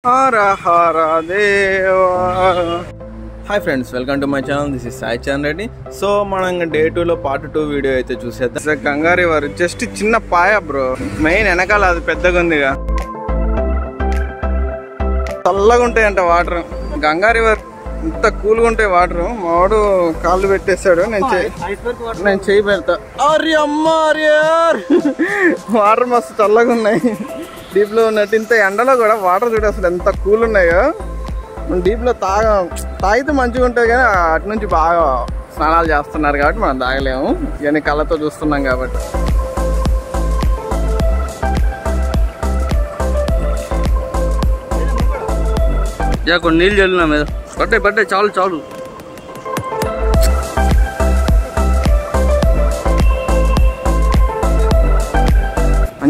Hara Hara Deva. Hi friends, welcome to my channel. This is Saicharan Reddy. So మనం day 2 లో part 2 video అయితే చూసేద్దాం. Ganga river just చిన్న పాయ bro, main వెనకాల అది పెద్దగా ఉందిగా, చల్లగా ఉంటాయంట వాటర్. గంగా రివర్ ఇంత కూల్గా ఉంటాయి వాటర్. మావాడు కాళ్ళు పెట్టేశాడు, నేను చేయి పెడతా. అరే అమ్మ వాటర్ మస్తు చల్లగా ఉన్నాయి. డీప్ లో ఉన్నట్టు ఇంత ఎండలో కూడా వాటర్ చూడ అసలు ఎంత కూల్ ఉన్నాయో. డీప్ లో తాగితే మంచిగా ఉంటుంది, కానీ అటు నుంచి బాగా స్నానాలు చేస్తున్నారు కాబట్టి మనం తాగలేము. ఇవన్నీ కళ్ళతో చూస్తున్నాం కాబట్టి. కొన్ని నీళ్ళు చల్లినా మీద పట్టే చాలు చాలు.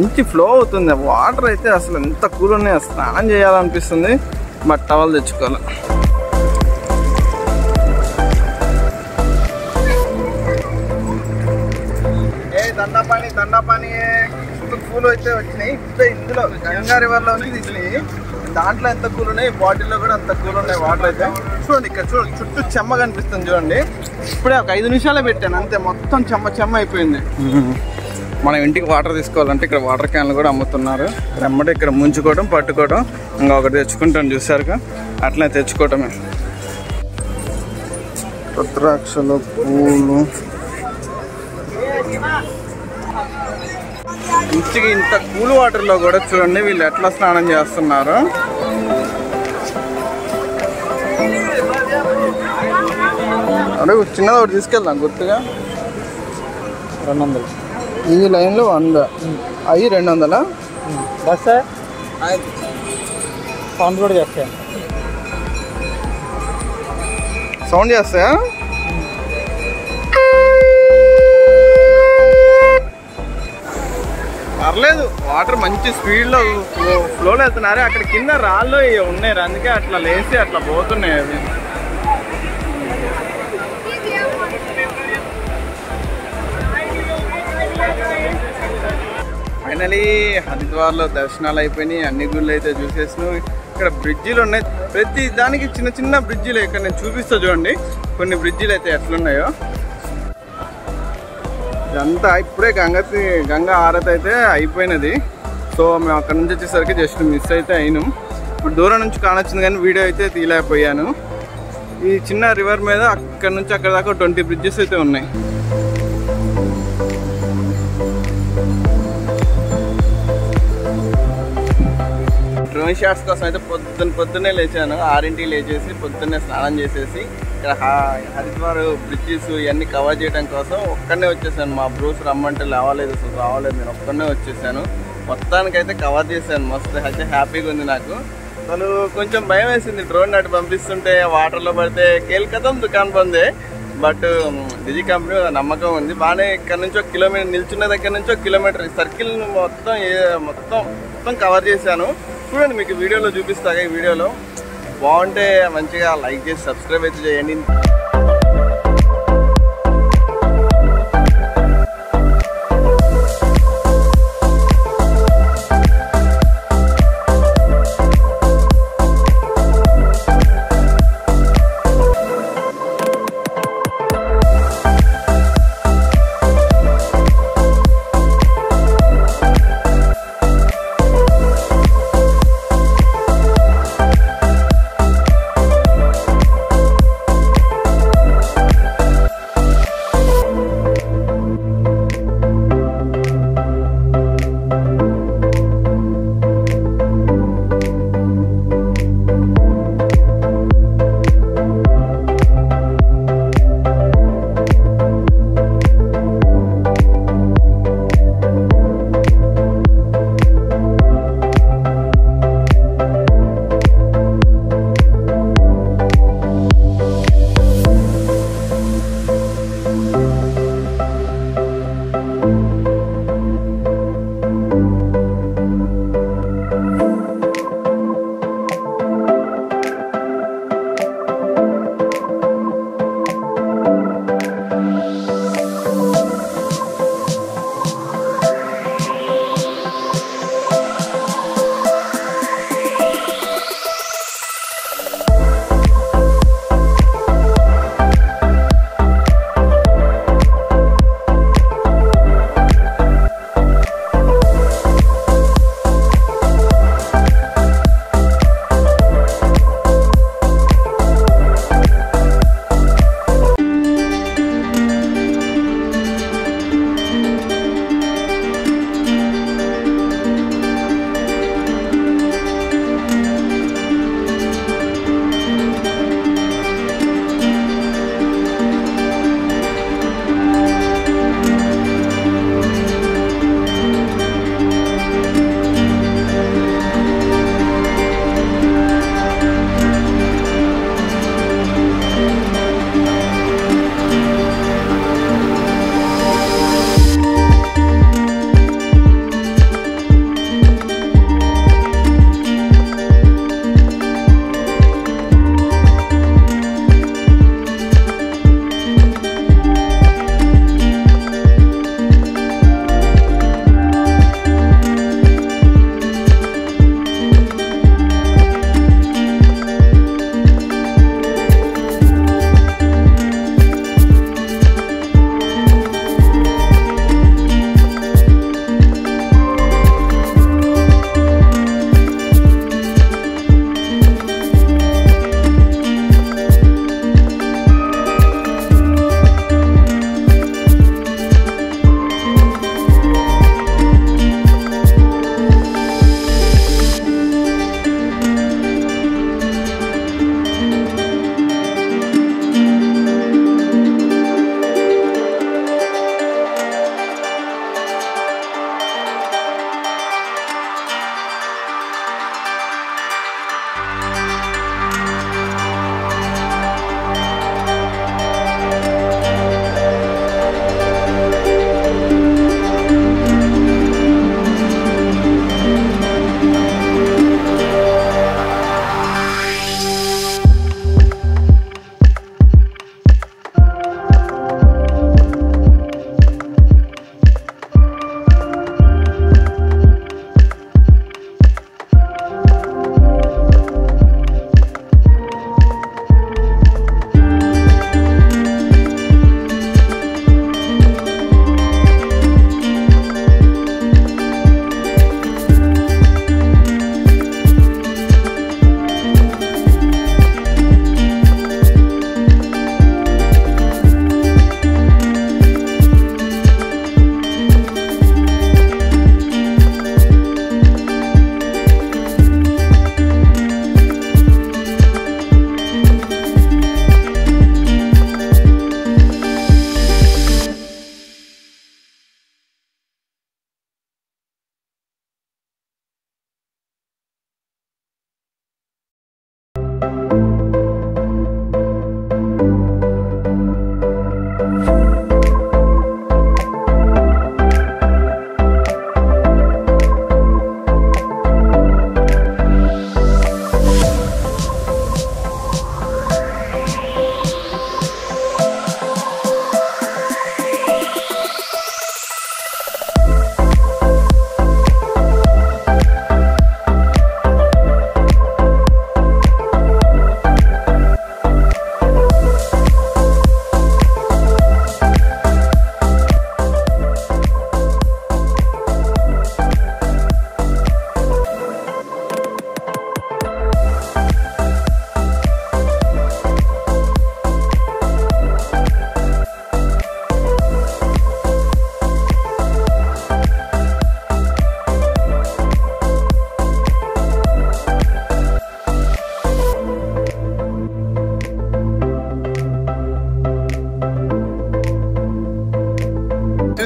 మంచి ఫ్లో అవుతుంది వాటర్ అయితే. అసలు ఎంత కూల్ ఉన్నాయి, స్నానం చేయాలనిపిస్తుంది. బట్ టవల్ తెచ్చుకోవాలి. దండపాని కూల్ అయితే వచ్చినాయి. ఇందులో గంగా రివర్లో నుంచి తీసినాయి. దాంట్లో ఎంత కూల్ ఉన్నాయి, బాటిల్లో కూడా అంత కూల్ ఉన్నాయి వాటర్ అయితే. చూడండి ఇక్కడ చూడండి, చుట్టూ చెమ్మ కనిపిస్తుంది చూడండి. ఇప్పుడే ఒక 5 నిమిషాలే పెట్టాను అంతే, మొత్తం చెమ్మ అయిపోయింది. మనం ఇంటికి వాటర్ తీసుకోవాలంటే ఇక్కడ వాటర్ క్యాన్లు కూడా అమ్ముతున్నారు. అమ్మటే ఇక్కడ ముంచుకోవడం పట్టుకోవడం, ఇంకా ఒకటి తెచ్చుకుంటాం చూసారుగా, అట్లనే తెచ్చుకోవటమే. రుద్రాక్షలు, పూలు, మంచిగా ఇంత కూల్ వాటర్లో కూడా చూడండి వీళ్ళు ఎట్లా స్నానం చేస్తున్నారు. అదే చిన్నది ఒకటి తీసుకెళ్దాం గుర్తుగా. 200 ఈ లైన్లో 100, అవి 200. బస్ సౌండ్ కూడా చేస్తాయా? సౌండ్ చేస్తాయా? పర్లేదు, వాటర్ మంచి స్పీడ్లో ఫ్లోలో వెళ్తున్నారు. అక్కడ కింద రాళ్ళు ఉన్నాయి, అందుకే అట్లా లేచి అట్లా పోతున్నాయి. అవి ఫైనలీ హరిద్వార్లో దర్శనాలు అయిపోయినాయి. అన్ని గుళ్ళు అయితే చూసేసినాం. ఇక్కడ బ్రిడ్జిలు ఉన్నాయి, ప్రతి దానికి చిన్న చిన్న బ్రిడ్జిలు. ఇక్కడ నేను చూపిస్తా చూడండి కొన్ని బ్రిడ్జిలు అయితే ఎట్లున్నాయో. ఇదంతా ఇప్పుడే గంగా హారతి అయితే అయిపోయినది. సో మేము అక్కడ నుంచి వచ్చేసరికి జస్ట్ మిస్ అయితే అయినాం. ఇప్పుడు దూరం నుంచి కానొచ్చింది కానీ వీడియో అయితే తీయలేకపోయాను. ఈ చిన్న రివర్ మీద అక్కడ నుంచి అక్కడ దాకా 20 బ్రిడ్జెస్ అయితే ఉన్నాయి. డ్రోన్ షాట్స్ కోసం అయితే పొద్దున్నే లేచాను. 6ంటికి లేచేసి పొద్దున్నే స్నానం చేసేసి ఇక్కడ హరిద్వార్ బ్రిడ్జెస్ ఇవన్నీ కవర్ చేయడం కోసం ఒక్కడనే వచ్చేసాను. మా బ్రూస్ రమ్మంటే రావలేదు, నేను ఒక్కడనే వచ్చేసాను. మొత్తానికైతే కవర్ చేశాను. మస్తు అయితే హ్యాపీగా ఉంది నాకు. అసలు కొంచెం భయం వేసింది డ్రోన్ అటు పంపిస్తుంటే వాటర్లో పడితే కేల్కతం దుకాణం పొందే. బట్ డిజీ కంపెనీ నమ్మకం ఉంది బాగానే. ఇక్కడ నుంచి 1 కిలోమీటర్ నిల్చున్న దగ్గర నుంచి 1 కిలోమీటర్ సర్కిల్ మొత్తం కవర్ చేశాను. చూడండి మీకు వీడియోలో చూపిస్తాగా. ఈ వీడియోలో బాగుంటే మంచిగా లైక్ చేసి సబ్స్క్రైబ్ అయితే చేయండి.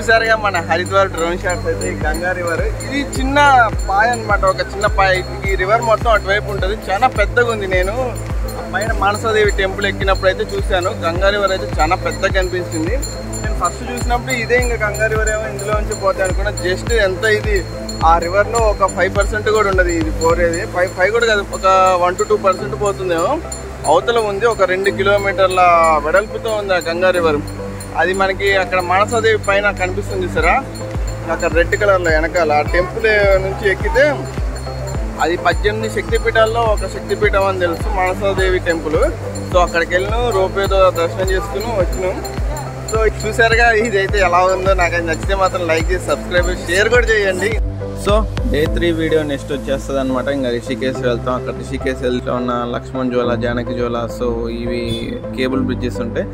చూసారుగా మన హరిద్వార్ డ్రోన్ షాట్స్ అయితే ఈ గంగా రివర్. ఇది చిన్న పాయ అనమాట, ఒక చిన్న పాయ. ఈ రివర్ మొత్తం అటువైపు ఉంటుంది, చాలా పెద్దగా ఉంది. నేను పైన మానసాదేవి టెంపుల్ ఎక్కినప్పుడు అయితే చూశాను, గంగా రివర్ అయితే చాలా పెద్దగా కనిపించింది. నేను ఫస్ట్ చూసినప్పుడు ఇదే ఇంకా గంగా రివర్ ఏమో ఇందులో నుంచి పోతాయి అనుకున్నా. జస్ట్ ఎంత ఇది ఆ రివర్లో ఒక 5% కూడా ఉండదు ఇది పోరేది. 5 కూడా కాదు, ఒక 1 to 2% పోతుందేమో. అవతల ఉంది ఒక 2 కిలోమీటర్ల వెడల్పుతో ఉంది ఆ గంగా రివర్. అది మనకి అక్కడ మానసాదేవి పైన కనిపిస్తుంది సరా, అక్కడ రెడ్ కలర్లో వెనకాల. ఆ టెంపుల్ నుంచి ఎక్కితే అది 18 శక్తిపీఠాల్లో ఒక శక్తిపీఠం అని తెలుసు, మానసాదేవి టెంపుల్. సో అక్కడికి వెళ్ళినాం, రోపేతో దర్శనం చేసుకుని వచ్చినాం. సో చూసారుగా ఇదైతే ఎలా ఉందో. నాకు అది నచ్చితే మాత్రం లైక్ చేసి సబ్స్క్రైబ్ షేర్ కూడా చేయండి. సో డే 3 వీడియో నెక్స్ట్ వచ్చేస్తుంది అనమాట. ఇంకా రిషికేశ్ వెళ్తాం. అక్కడ రిషికేశ్ వెళ్తా ఉన్న లక్ష్మణ్ జ్వాల, జానకి జ్వాల, సో ఇవి కేబుల్ బ్రిడ్జెస్ ఉంటాయి.